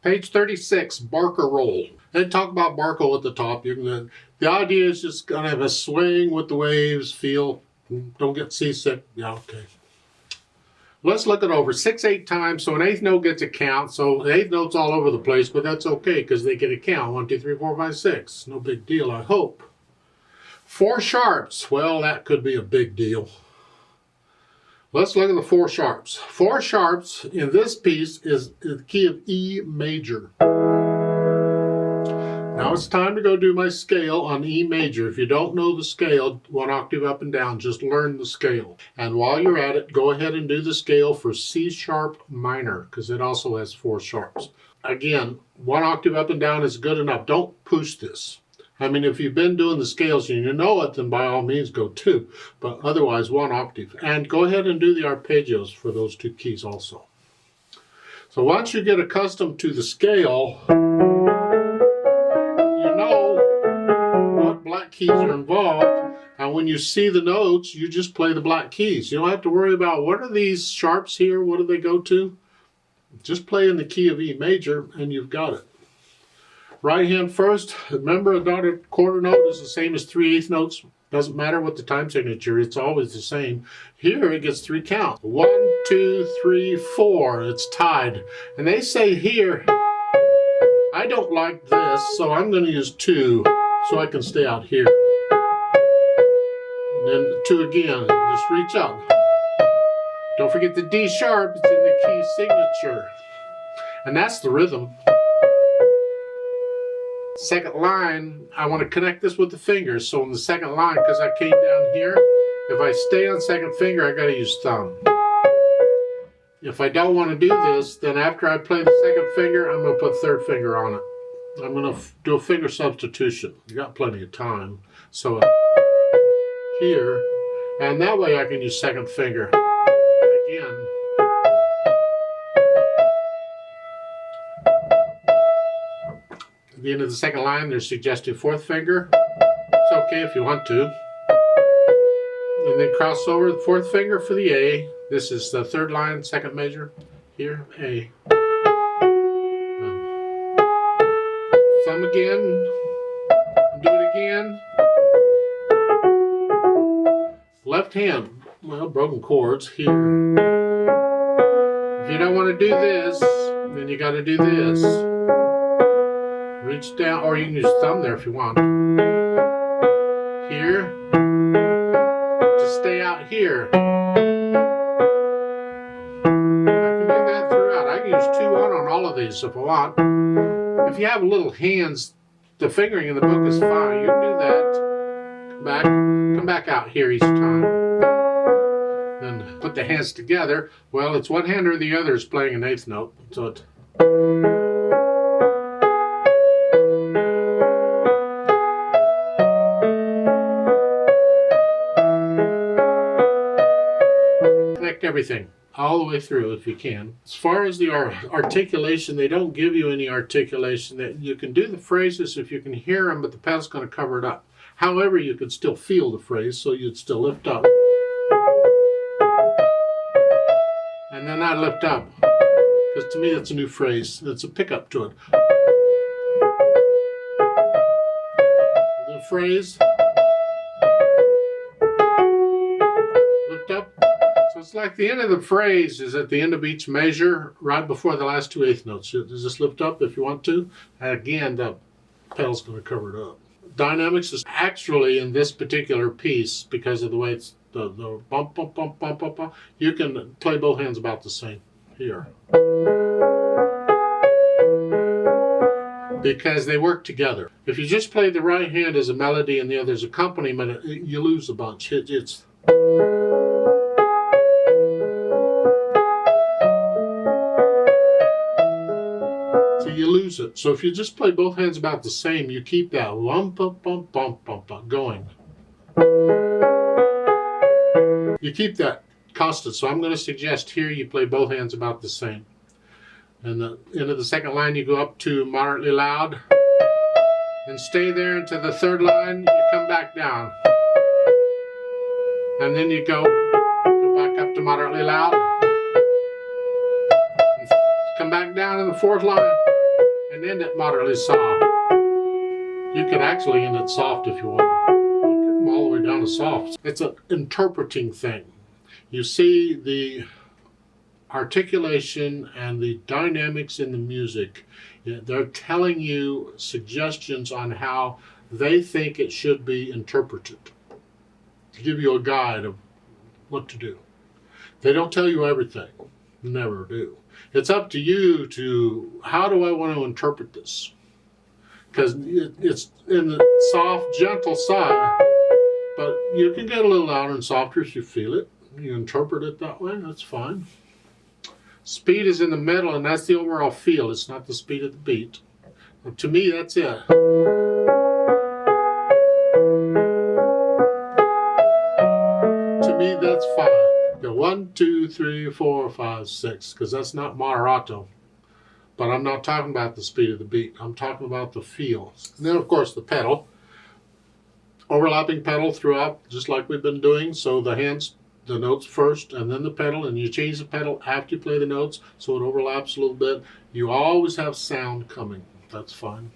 Page 36, Barcarolle. They talk about Barcarolle at the top. The idea is just kind of have a swing with the waves, feel, don't get seasick. Yeah, okay. Let's look it over 6/8 times, so an eighth note gets a count. So the eighth note's all over the place, but that's okay because they get a count. 1, 2, 3, 4, 5, 6. No big deal, I hope. 4 sharps. Well, that could be a big deal. Let's look at the 4 sharps. 4 sharps in this piece is the key of E major. Now it's time to go do my scale on E major. If you don't know the scale, 1 octave up and down, just learn the scale. And while you're at it, go ahead and do the scale for C sharp minor, because it also has 4 sharps. Again, 1 octave up and down is good enough. Don't push this. I mean, if you've been doing the scales and you know it, then by all means go 2. But otherwise, 1 octave. And go ahead and do the arpeggios for those 2 keys also. So once you get accustomed to the scale, you know what black keys are involved. And when you see the notes, you just play the black keys. You don't have to worry about what are these sharps here, what do they go to? Just play in the key of E major and you've got it. Right hand first. Remember, a dotted quarter note is the same as 3/8 notes. Doesn't matter what the time signature, it's always the same. Here it gets 3 counts. 1, 2, 3, 4. It's tied. And they say here, I don't like this, so I'm going to use 2 so I can stay out here. And then 2 again. Just reach up. Don't forget the D sharp. It's in the key signature. And that's the rhythm. Second line, I want to connect this with the fingers. So in the second line, because I came down here, if I stay on second finger, I got to use thumb. If I don't want to do this, then after I play the second finger, I'm going to put third finger on it. I'm going to do a finger substitution. You got plenty of time. So here, and that way I can use second finger. Again. At the end of the second line, they're suggesting fourth finger. It's okay if you want to. And then cross over the fourth finger for the A. This is the third line, second measure. Here, A. Thumb again. Do it again. Left hand. Well, broken chords here. If you don't want to do this, then you got to do this. Reach down, or you can use thumb there if you want. Here. To stay out here. I can do that throughout. I can use 2/1 on all of these if I want. If you have little hands, the fingering in the book is fine. You can do that. Come back out here each time. Then put the hands together. Well, it's one hand or the other is playing an eighth note. So it. Connect everything all the way through if you can. As far as the articulation, they don't give you any articulation. That you can do the phrases if you can hear them, but the pedal's going to cover it up. However, you could still feel the phrase, so you'd still lift up. And then I lift up, because to me that's a new phrase. It's a pickup to it. The phrase, lift up. So it's like the end of the phrase is at the end of each measure, right before the last 2 eighth notes. You just lift up if you want to. And again, the pedal's going to cover it up. Dynamics is actually in this particular piece, because of the way it's the bump, bump, bump, bump, bump, bump. You can play both hands about the same here. Because they work together. If you just play the right hand as a melody and the other as accompaniment, you lose a bunch. It's you lose it. So if you just play both hands about the same, you keep that lump, bump, bump, bump, bump, bump going. You keep that constant. So I'm going to suggest here you play both hands about the same. And the end of the second line, you go up to moderately loud and stay there into the third line. You come back down, and then you go back up to moderately loud. Come back down in the fourth line. and end it moderately soft. You could actually end it soft if you want. You could come all the way down to soft. It's an interpreting thing. You see the articulation and the dynamics in the music. They're telling you suggestions on how they think it should be interpreted, to give you a guide of what to do. They don't tell you everything. Never do. It's up to you to, how do I want to interpret this? Because it's in the soft, gentle side, but you can get a little louder and softer if you feel it. You interpret it that way, that's fine. Speed is in the middle, and that's the overall feel. It's not the speed of the beat. And to me, that's it. To me, that's fine. Go 1, 2, 3, 4, 5, 6, because that's not moderato. But I'm not talking about the speed of the beat. I'm talking about the feel. And then, of course, the pedal. Overlapping pedal throughout, just like we've been doing. So the hands, the notes first, and then the pedal. And you change the pedal after you play the notes, so it overlaps a little bit. You always have sound coming. That's fine.